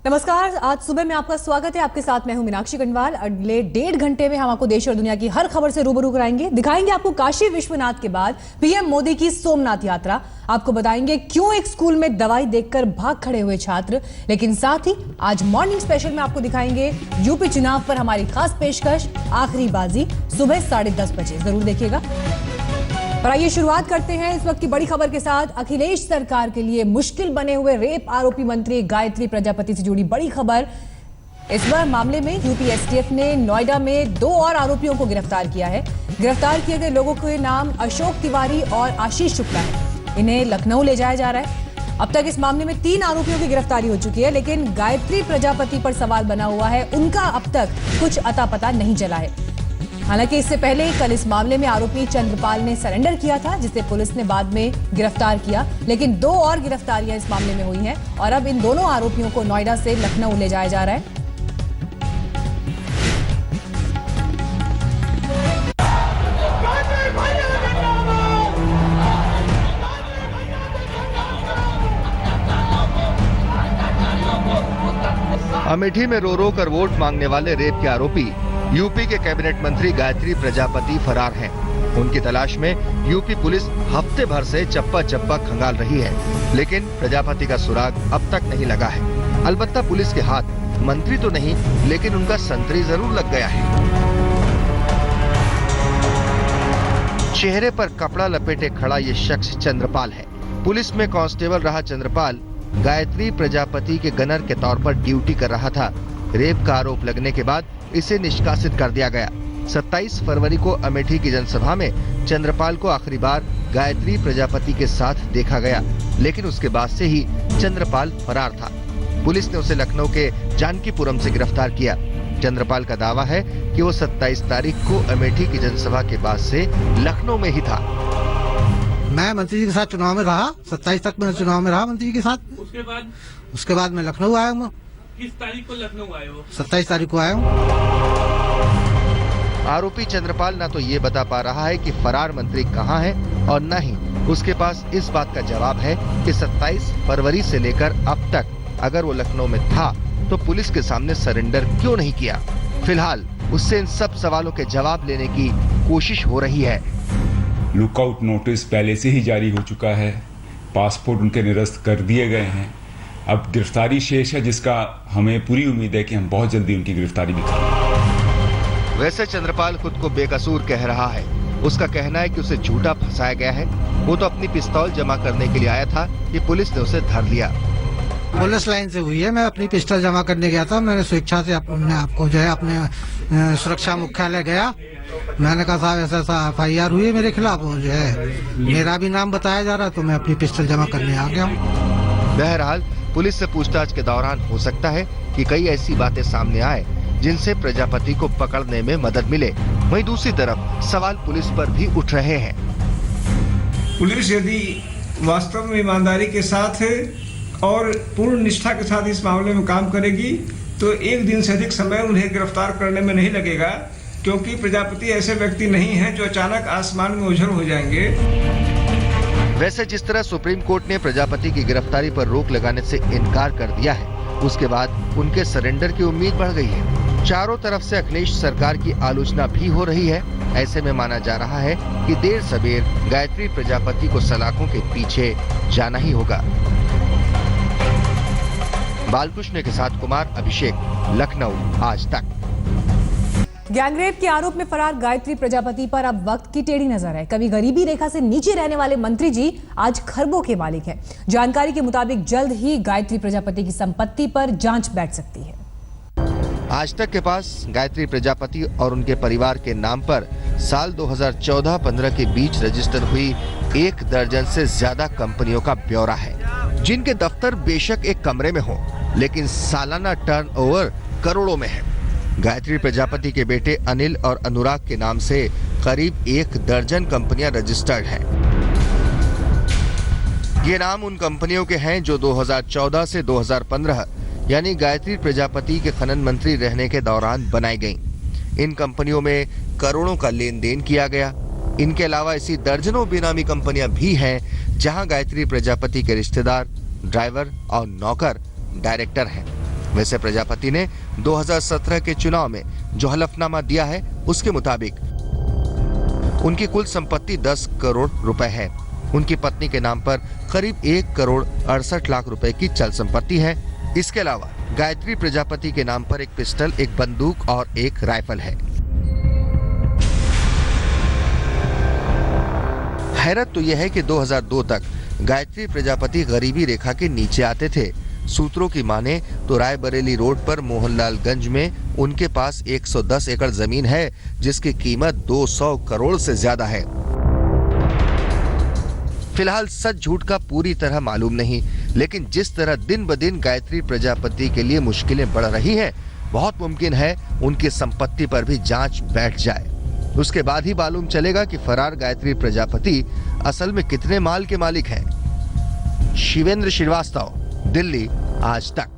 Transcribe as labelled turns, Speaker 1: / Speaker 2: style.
Speaker 1: नमस्कार, आज सुबह में आपका स्वागत है। आपके साथ मैं हूं मीनाक्षी गंडवाल। अगले 1.5 घंटे में हम आपको देश और दुनिया की हर खबर से रूबरू कराएंगे। दिखाएंगे आपको काशी विश्वनाथ के बाद पीएम मोदी की सोमनाथ यात्रा। आपको बताएंगे क्यों एक स्कूल में दवाई देखकर भाग खड़े हुए छात्र। लेकिन साथ ही आज मॉर्निंग स्पेशल में आपको दिखाएंगे यूपी चुनाव पर हमारी खास पेशकश आखिरी बाजी सुबह 10:30 बजे। जरूर देखिएगा। और आइए शुरुआत करते हैं इस वक्त की बड़ी खबर के साथ। अखिलेश सरकार के लिए मुश्किल बने हुए रेप आरोपी मंत्री गायत्री प्रजापति से जुड़ी बड़ी खबर। इस बार मामले में यूपी एसटीएफ ने नोएडा में 2 और आरोपियों को गिरफ्तार किया है। गिरफ्तार किए गए लोगों के नाम अशोक तिवारी और आशीष शुक्ला है। इन्हें लखनऊ ले जाया जा रहा है। अब तक इस मामले में 3 आरोपियों की गिरफ्तारी हो चुकी है, लेकिन गायत्री प्रजापति पर सवाल बना हुआ है। उनका अब तक कुछ अता पता नहीं चला है। हालांकि इससे पहले कल इस मामले में आरोपी चंद्रपाल ने सरेंडर किया था, जिसे पुलिस ने बाद में गिरफ्तार किया। लेकिन 2 और गिरफ्तारियां इस मामले में हुई हैं और अब इन दोनों आरोपियों को नोएडा से लखनऊ ले जाया जा रहा है।
Speaker 2: अमेठी में रो रो कर वोट मांगने वाले रेप के आरोपी यूपी के कैबिनेट मंत्री गायत्री प्रजापति फरार हैं। उनकी तलाश में यूपी पुलिस हफ्ते भर से चप्पा चप्पा खंगाल रही है, लेकिन प्रजापति का सुराग अब तक नहीं लगा है। अलबत्ता पुलिस के हाथ मंत्री तो नहीं, लेकिन उनका संतरी जरूर लग गया है। चेहरे पर कपड़ा लपेटे खड़ा ये शख्स चंद्रपाल है। पुलिस में कांस्टेबल रहा चंद्रपाल गायत्री प्रजापति के गनर के तौर पर ड्यूटी कर रहा था। रेप का आरोप लगने के बाद इसे निष्कासित कर दिया गया। 27 फरवरी को अमेठी की जनसभा में चंद्रपाल को आखिरी बार गायत्री प्रजापति के साथ देखा गया, लेकिन उसके बाद से ही चंद्रपाल फरार था। पुलिस ने उसे लखनऊ के जानकीपुरम से गिरफ्तार किया। चंद्रपाल का दावा है कि वो 27 तारीख को अमेठी की जनसभा के बाद से लखनऊ में ही था।
Speaker 3: मैं मंत्री जी के साथ चुनाव में रहा, 27 तक मैं चुनाव में रहा मंत्री जी के साथ। उसके बाद मैं लखनऊ आया हूँ।
Speaker 4: किस तारीख को लखनऊ आए हो?
Speaker 3: 27 तारीख को आया हूँ।
Speaker 2: आरोपी चंद्रपाल ना तो ये बता पा रहा है कि फरार मंत्री कहाँ है और न ही उसके पास इस बात का जवाब है कि 27 फरवरी से लेकर अब तक अगर वो लखनऊ में था तो पुलिस के सामने सरेंडर क्यों नहीं किया। फिलहाल उससे इन सब सवालों के जवाब लेने की कोशिश हो रही है।
Speaker 5: लुकआउट नोटिस पहले से ही जारी हो चुका है। पासपोर्ट उनके निरस्त कर दिए गए हैं। अब गिरफ्तारी शेष है, जिसका हमें पूरी उम्मीद है कि हम बहुत जल्दी उनकी गिरफ्तारी भी करेंगे।
Speaker 2: वैसे चंद्रपाल खुद को बेकसूर कह रहा है। उसका कहना है कि उसे झूठा फंसाया गया है। वो तो अपनी पिस्तौल जमा करने के लिए आया था कि पुलिस ने उसे धर लिया।
Speaker 3: पुलिस लाइन से हुई है। मैं अपनी पिस्टल जमा करने गया था। मैंने स्वेच्छा से अपने आपको जो है अपने सुरक्षा मुख्यालय गया। मैंने कहा साहब ऐसा FIR हुई है मेरे खिलाफ, जो है मेरा भी नाम बताया जा रहा, तो मैं अपनी पिस्टल जमा करने आ गया हूँ।
Speaker 2: बहरहाल पुलिस से पूछताछ के दौरान हो सकता है कि कई ऐसी बातें सामने आए जिनसे प्रजापति को पकड़ने में मदद मिले। वहीं दूसरी तरफ सवाल पुलिस पर भी उठ रहे हैं।
Speaker 6: पुलिस यदि वास्तव में ईमानदारी के साथ और पूर्ण निष्ठा के साथ इस मामले में काम करेगी तो 1 दिन से अधिक समय उन्हें गिरफ्तार करने में नहीं लगेगा, क्योंकि प्रजापति ऐसे व्यक्ति नहीं हैं जो अचानक आसमान में ओझल हो जाएंगे।
Speaker 2: वैसे जिस तरह सुप्रीम कोर्ट ने प्रजापति की गिरफ्तारी पर रोक लगाने से इनकार कर दिया है, उसके बाद उनके सरेंडर की उम्मीद बढ़ गई है। चारों तरफ से अखिलेश सरकार की आलोचना भी हो रही है। ऐसे में माना जा रहा है कि देर सबेर गायत्री प्रजापति को सलाखों के पीछे जाना ही होगा। बालकृष्ण के साथ कुमार अभिषेक, लखनऊ आज तक।
Speaker 1: गैंगरेप के आरोप में फरार गायत्री प्रजापति पर अब वक्त की टेढ़ी नजर है। कभी गरीबी रेखा से नीचे रहने वाले मंत्री जी आज खरबों के मालिक हैं। जानकारी के मुताबिक जल्द ही गायत्री प्रजापति की संपत्ति पर जांच बैठ सकती है।
Speaker 2: आज तक के पास गायत्री प्रजापति और उनके परिवार के नाम पर साल 2014-15 के बीच रजिस्टर हुई 1 दर्जन से ज्यादा कंपनियों का ब्यौरा है, जिनके दफ्तर बेशक एक कमरे में हो, लेकिन सालाना टर्नओवर करोड़ों में है। गायत्री प्रजापति के बेटे अनिल और अनुराग के नाम से करीब 1 दर्जन कंपनियां रजिस्टर्ड हैं। ये नाम उन कंपनियों के हैं जो 2014 से 2015 यानी गायत्री प्रजापति के खनन मंत्री रहने के दौरान बनाई गईं। इन कंपनियों में करोड़ों का लेन देन किया गया। इनके अलावा ऐसी दर्जनों बेनामी कंपनियां भी हैं जहां गायत्री प्रजापति के रिश्तेदार, ड्राइवर और नौकर डायरेक्टर हैं। वैसे प्रजापति ने 2017 के चुनाव में जो हलफनामा दिया है उसके मुताबिक उनकी कुल संपत्ति 10 करोड़ रुपए है। उनकी पत्नी के नाम पर करीब 1 करोड़ 68 लाख रुपए की चल संपत्ति है। इसके अलावा गायत्री प्रजापति के नाम पर एक पिस्टल, एक बंदूक और एक राइफल है। हैरत तो यह है कि 2002 तक गायत्री प्रजापति गरीबी रेखा के नीचे आते थे। सूत्रों की माने तो रायबरेली रोड पर मोहनलालगंज में उनके पास 110 एकड़ जमीन है जिसकी कीमत 200 करोड़ से ज्यादा है। फिलहाल सच झूठ का पूरी तरह मालूम नहीं, लेकिन जिस तरह दिन ब दिन गायत्री प्रजापति के लिए मुश्किलें बढ़ रही हैं, बहुत मुमकिन है उनकी संपत्ति पर भी जांच बैठ जाए। उसके बाद ही मालूम चलेगा कि फरार गायत्री प्रजापति असल में कितने माल के मालिक हैं। शिवेंद्र श्रीवास्तव, दिल्ली, आज तक।